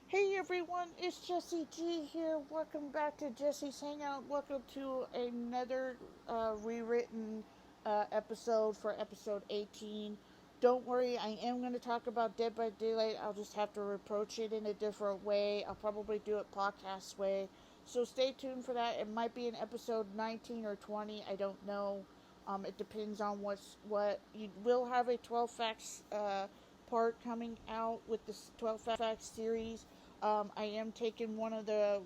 Hey everyone, it's Jessie G here. Welcome back to Jessie's Hangout. Welcome to another rewritten episode for episode 18. Don't worry, I am going to talk about Dead by Daylight. I'll just have to approach it in a different way. I'll probably do it podcast way. So stay tuned for that. It might be in episode 19 or 20. I don't know. It depends on what. You will have a 12 facts part coming out with this 12 facts series. I am taking one of the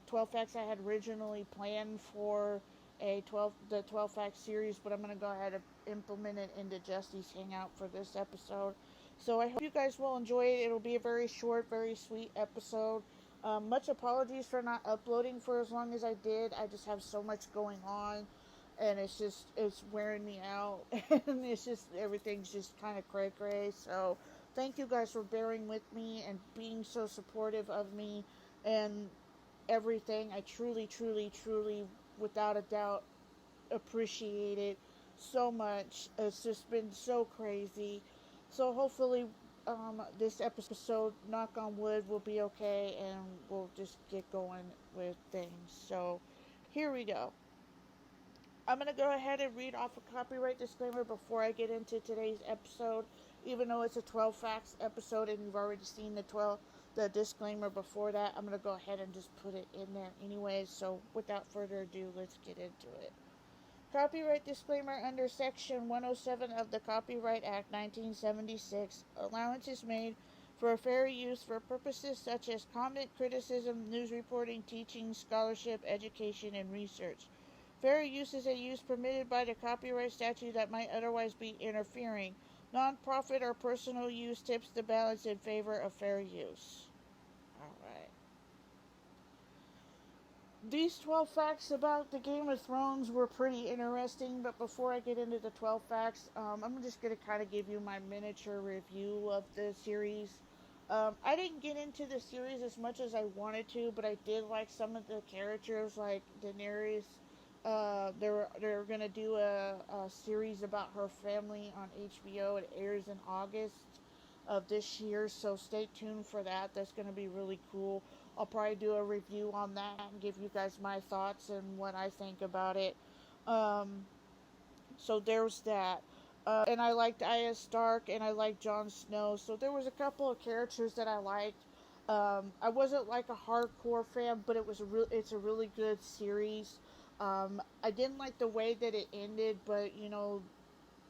12 facts I had originally planned for the 12 facts series, but I'm going to go ahead and implement it into Jesse's Hangout for this episode. So I hope you guys will enjoy it. It'll be a very short, very sweet episode. Much apologies for not uploading for as long as I did. I just have so much going on, and it's wearing me out, and it's just everything's just kind of cray cray. So thank you guys for bearing with me and being so supportive of me and everything. I truly, truly, truly, without a doubt, appreciate it so much. It's just been so crazy. So hopefully, this episode, knock on wood, will be okay, and we'll just get going with things. So here we go. I'm going to go ahead and read off a copyright disclaimer before I get into today's episode. Even though it's a 12 facts episode and you've already seen the disclaimer before that, I'm going to go ahead and just put it in there anyway. So without further ado, let's get into it. Copyright disclaimer under Section 107 of the Copyright Act 1976. Allowance is made for fair use for purposes such as comment, criticism, news reporting, teaching, scholarship, education, and research. Fair use is a use permitted by the copyright statute that might otherwise be interfering. Non-profit or personal use tips the balance in favor of fair use. Alright. These 12 facts about the Game of Thrones were pretty interesting, but before I get into the 12 facts, I'm just going to kind of give you my miniature review of the series. I didn't get into the series as much as I wanted to, but I did like some of the characters, like Daenerys. They're gonna do a series about her family on HBO. It airs in August of this year, so stay tuned for that. That's gonna be really cool. I'll probably do a review on that and give you guys my thoughts and what I think about it. Um, so there's that. And I liked Arya Stark and I liked Jon Snow. So there was a couple of characters that I liked. I wasn't like a hardcore fan, but it's a really good series. I didn't like the way that it ended, but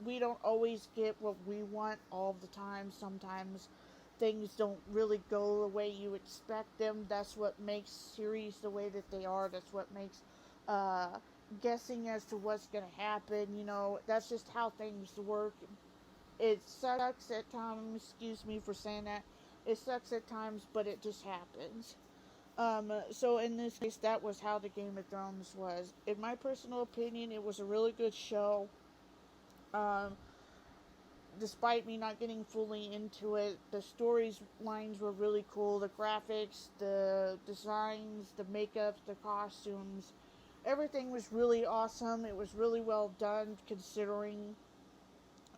we don't always get what we want all the time. Sometimes things don't really go the way you expect them. That's what makes series the way that they are. That's what makes uh, guessing as to what's going to happen. That's just how things work. It sucks at times. Excuse me for saying that. It sucks at times, but it just happens. So in this case, that was how the Game of Thrones was. In my personal opinion, it was a really good show. Um, Despite me not getting fully into it, the stories lines were really cool. The graphics, the designs, the makeup, the costumes, everything was really awesome. It was really well done considering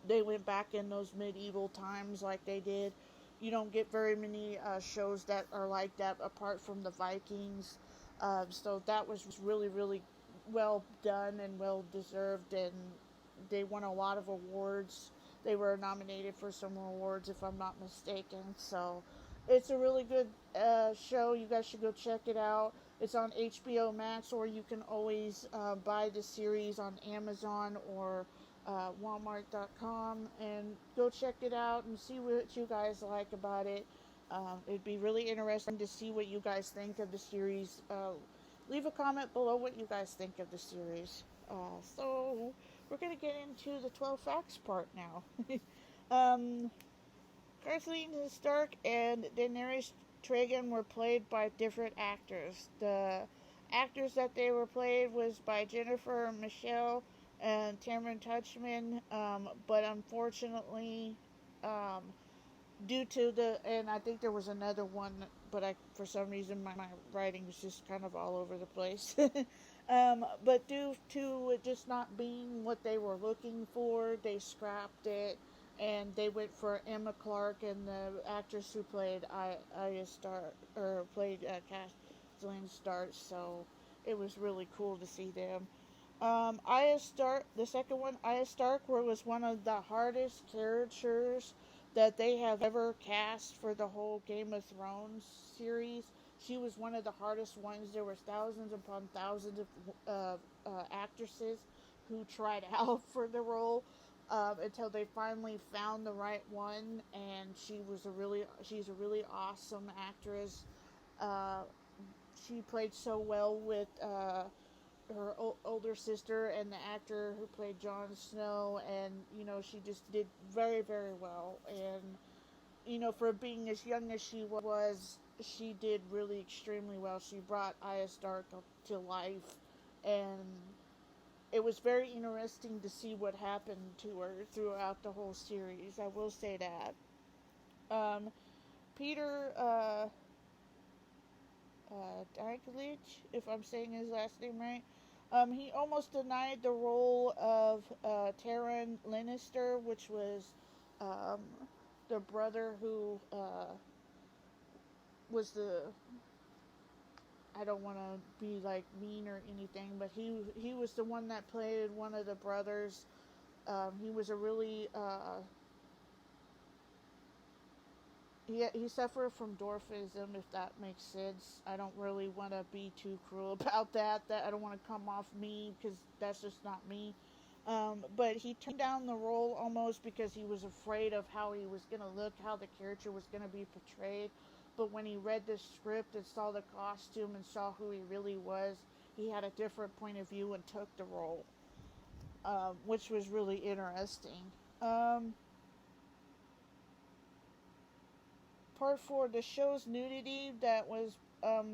they went back in those medieval times like they did. You don't get very many shows that are like that apart from the Vikings. So that was really, really well done and well deserved, and they won a lot of awards. They were nominated for some awards, if I'm not mistaken. So it's a really good show. You guys should go check it out. It's on HBO Max, or you can always buy the series on Amazon or Walmart.com, and go check it out and see what you guys like about it. It'd be really interesting to see what you guys think of the series. Leave a comment below what you guys think of the series. So we're gonna get into the 12 facts part now. um, Kathleen Stark and Daenerys Targaryen were played by different actors. The actors that they were played was by Jennifer Michelle and Cameron Touchman, but unfortunately, um, due to and I think there was another one, but for some reason my writing is just kind of all over the place. But due to it just not being what they were looking for, they scrapped it. and they went for Emma Clarke and the actress who played Arya Stark, or played Kathleen Stark. So it was really cool to see them. Arya Stark, the second one, Arya Stark, was one of the hardest characters that they have ever cast for the whole Game of Thrones series. She was one of the hardest ones. There was thousands upon thousands of actresses who tried out for the role, until they finally found the right one, and she's a really awesome actress. Uh, she played so well with her older sister and the actor who played Jon Snow, and she just did very, very well. And for being as young as she was, she did really extremely well. She brought Arya Stark to life, and it was very interesting to see what happened to her throughout the whole series. I will say that. Um, Peter Dinklage, if I'm saying his last name right, he almost denied the role of Tyrion Lannister, which was um, the brother who was the. I don't want to be like mean or anything, but he was the one that played one of the brothers. He was a really he suffered from dwarfism, if that makes sense. I don't really want to be too cruel about that. That I don't want to come off me, because that's just not me. But he turned down the role almost because he was afraid of how he was going to look, how the character was going to be portrayed. But when he read the script and saw the costume and saw who he really was, he had a different point of view and took the role, which was really interesting. Um, Part 4, the show's nudity that was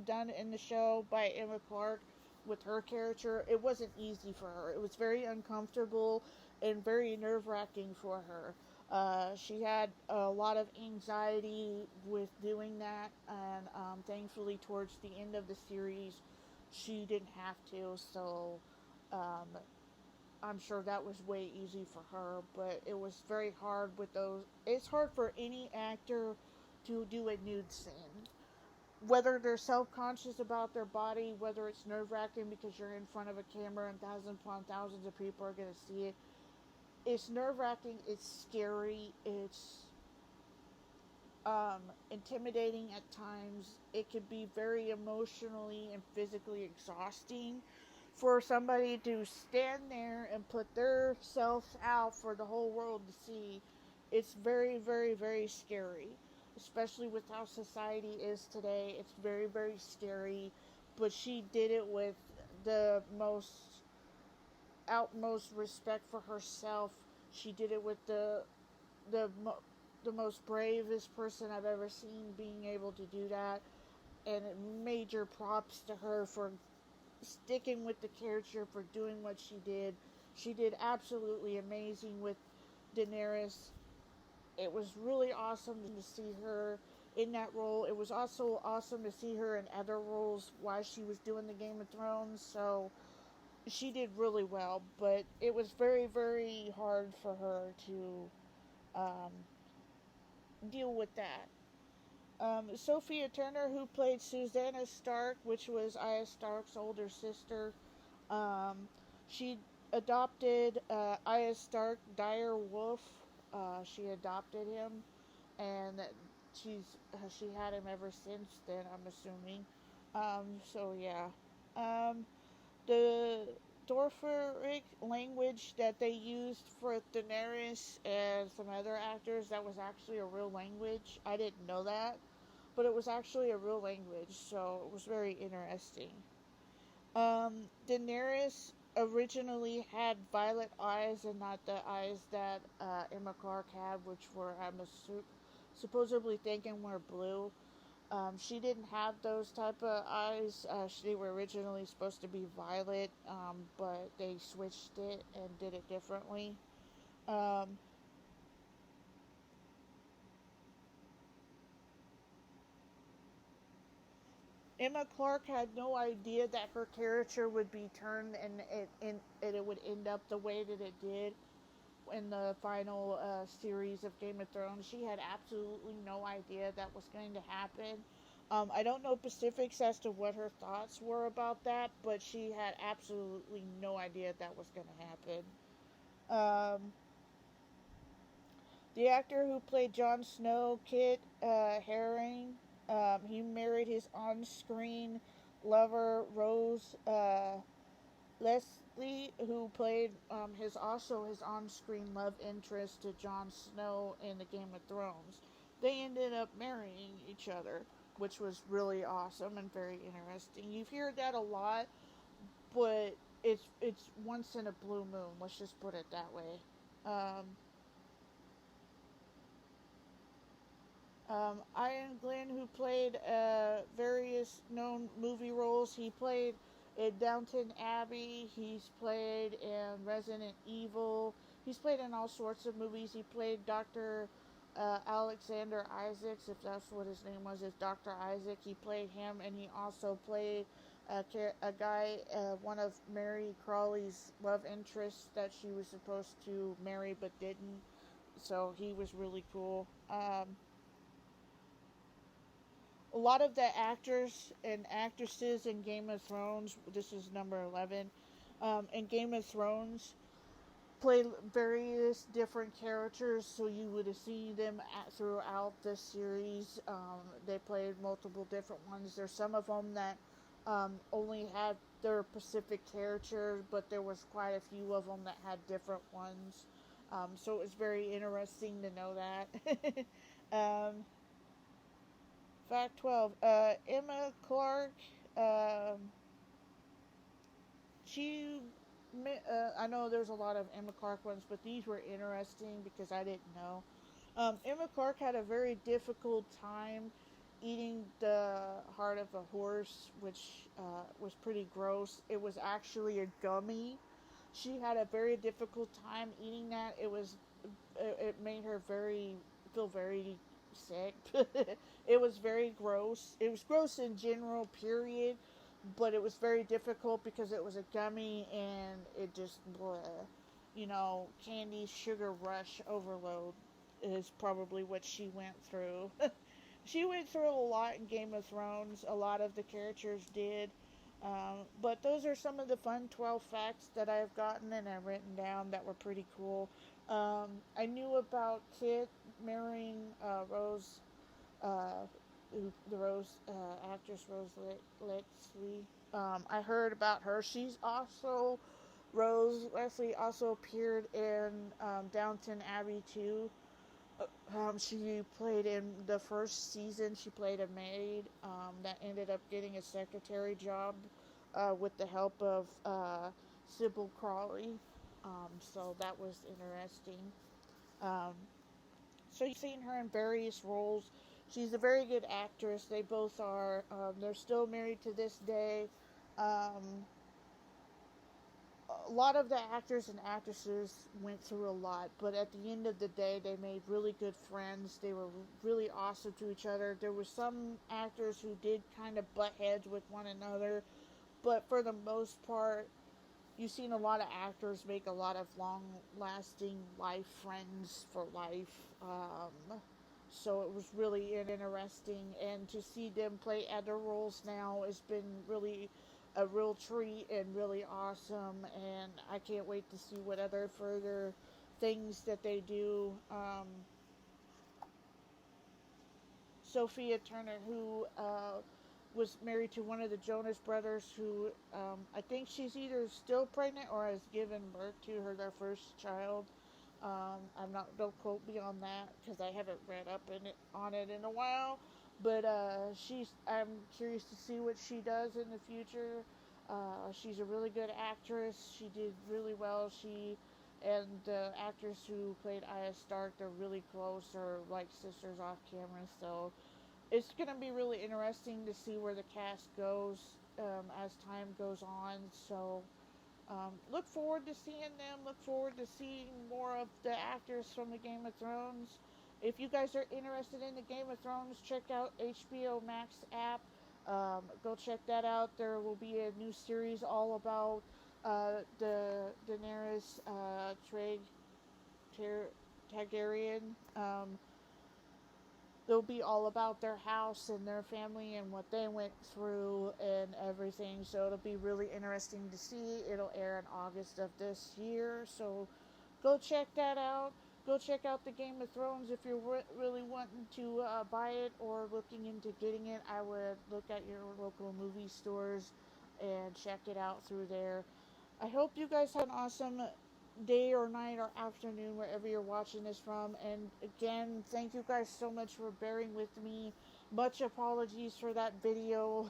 done in the show by Emma Clarke with her character, it wasn't easy for her. It was very uncomfortable and very nerve wracking for her. She had a lot of anxiety with doing that, and thankfully, towards the end of the series, she didn't have to. So, um, I'm sure that was way easy for her, but it was very hard with those. It's hard for any actor to do a nude scene. Whether they're self conscious about their body, whether it's nerve wracking because you're in front of a camera and thousands upon thousands of people are going to see it. It's nerve wracking, it's scary, it's intimidating at times. It can be very emotionally and physically exhausting for somebody to stand there and put their self out for the whole world to see. It's very, very, very scary, especially with how society is today. It's very, very scary, but she did it with the most utmost respect for herself. She did it with the the most bravest person I've ever seen being able to do that, and major props to her for sticking with the character, for doing what she did. She did absolutely amazing with Daenerys. It was really awesome to see her in that role. It was also awesome to see her in other roles while she was doing the Game of Thrones. So she did really well, but it was very, very hard for her to um, deal with that. Sophia Turner, who played Susanna Stark, which was Arya Stark's older sister, um, she adopted Arya Stark, Dire Wolf. She adopted him, and she had him ever since then, I'm assuming. So yeah. Um, the Dorferic language that they used for Daenerys and some other actors, that was actually a real language. I didn't know that, but it was actually a real language, so it was very interesting. Daenerys originally had violet eyes and not the eyes that Emma Clarke had, which were, supposedly thinking were blue. She didn't have those type of eyes. They were originally supposed to be violet, but they switched it and did it differently. Um, Emma Clarke had no idea that her character would be turned, and it would end up the way that it did. in the final series of Game of Thrones. She had absolutely no idea that was going to happen. I don't know specifics as to what her thoughts were about that, but she had absolutely no idea that was going to happen. Um, the actor who played Jon Snow, Kit Haring, he married his on-screen lover Rose Leslie, who played his on-screen love interest to Jon Snow in the Game of Thrones. They ended up marrying each other, which was really awesome and very interesting. You hear that a lot, but it's once in a blue moon. Let's just put it that way. Um, Ian Glenn, who played various known movie roles, he played in Downton Abbey. He's played in Resident Evil. He's played in all sorts of movies. He played Dr. Alexander Isaacs, if that's what his name was, is Dr. Isaac. He played him, and he also played a guy, one of Mary Crawley's love interests that she was supposed to marry but didn't. So he was really cool. A lot of the actors and actresses in Game of Thrones, this is number 11, in Game of Thrones, played various different characters, so you would have seen them throughout the series. They played multiple different ones. There's some of them that only had their specific character, but there was quite a few of them that had different ones. So it was very interesting to know that. um, Fact 12. Emma Clark, um, she, I know there's a lot of Emma Clark ones, but these were interesting because I didn't know. Emma Clark had a very difficult time eating the heart of a horse, which was pretty gross. It was actually a gummy. She had a very difficult time eating that. It made her feel very sick. It was very gross. It was gross in general, period. But it was very difficult because it was a gummy and it just, bleh, candy sugar rush overload is probably what she went through. She went through a lot in Game of Thrones. A lot of the characters did. But those are some of the fun 12 facts that I've gotten and I've written down that were pretty cool. I knew about Kit marrying Rose, uh, the Rose actress Rose Leslie. I heard about her. Rose Leslie also appeared in Downton Abbey too. She played in the first season. She played a maid that ended up getting a secretary job with the help of Sybil Crawley. So that was interesting. Um, so you've seen her in various roles. She's a very good actress. They both are. They're still married to this day. Um, a lot of the actors and actresses went through a lot, but at the end of the day, they made really good friends. They were really awesome to each other. There were some actors who did kind of butt heads with one another, but for the most part, you've seen a lot of actors make a lot of long-lasting life friends for life. So it was really interesting, and to see them play other roles now has been really a real treat and really awesome, and I can't wait to see what other further things that they do. Sophia Turner, who was married to one of the Jonas Brothers, who I think she's either still pregnant or has given birth to their first child. I'm not. Don't quote me on that because I haven't read up on it in a while. But I'm curious to see what she does in the future. She's a really good actress. She did really well. She and the actress who played Arya Stark, they're really close. They're like sisters off camera. So it's gonna be really interesting to see where the cast goes as time goes on. So look forward to seeing them. Look forward to seeing more of the actors from the Game of Thrones. If you guys are interested in the Game of Thrones, check out HBO Max app. Go check that out. There will be a new series all about the Daenerys Trade. Targaryen. It'll be all about their house and their family and what they went through and everything. So it'll be really interesting to see. It'll air in August of this year. So go check that out. Go check out the Game of Thrones if you're really wanting to buy it or looking into getting it. I would look at your local movie stores and check it out through there. I hope you guys have an awesome day or night or afternoon wherever you're watching this from. And again, thank you guys so much for bearing with me. Much apologies for that video.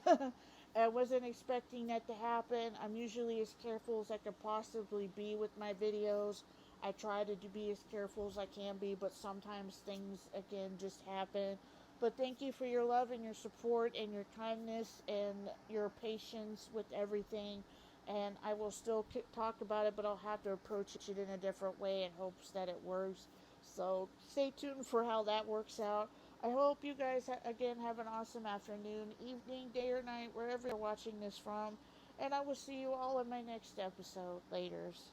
I wasn't expecting that to happen. I'm usually as careful as I could possibly be with my videos. I try to be as careful as I can be, but sometimes things again just happen. But thank you for your love and your support and your kindness and your patience with everything. And I will still talk about it, but I'll have to approach it in a different way in hopes that it works. So stay tuned for how that works out. I hope you guys, again, have an awesome afternoon, evening, day, or night, wherever you're watching this from. And I will see you all in my next episode. Laters.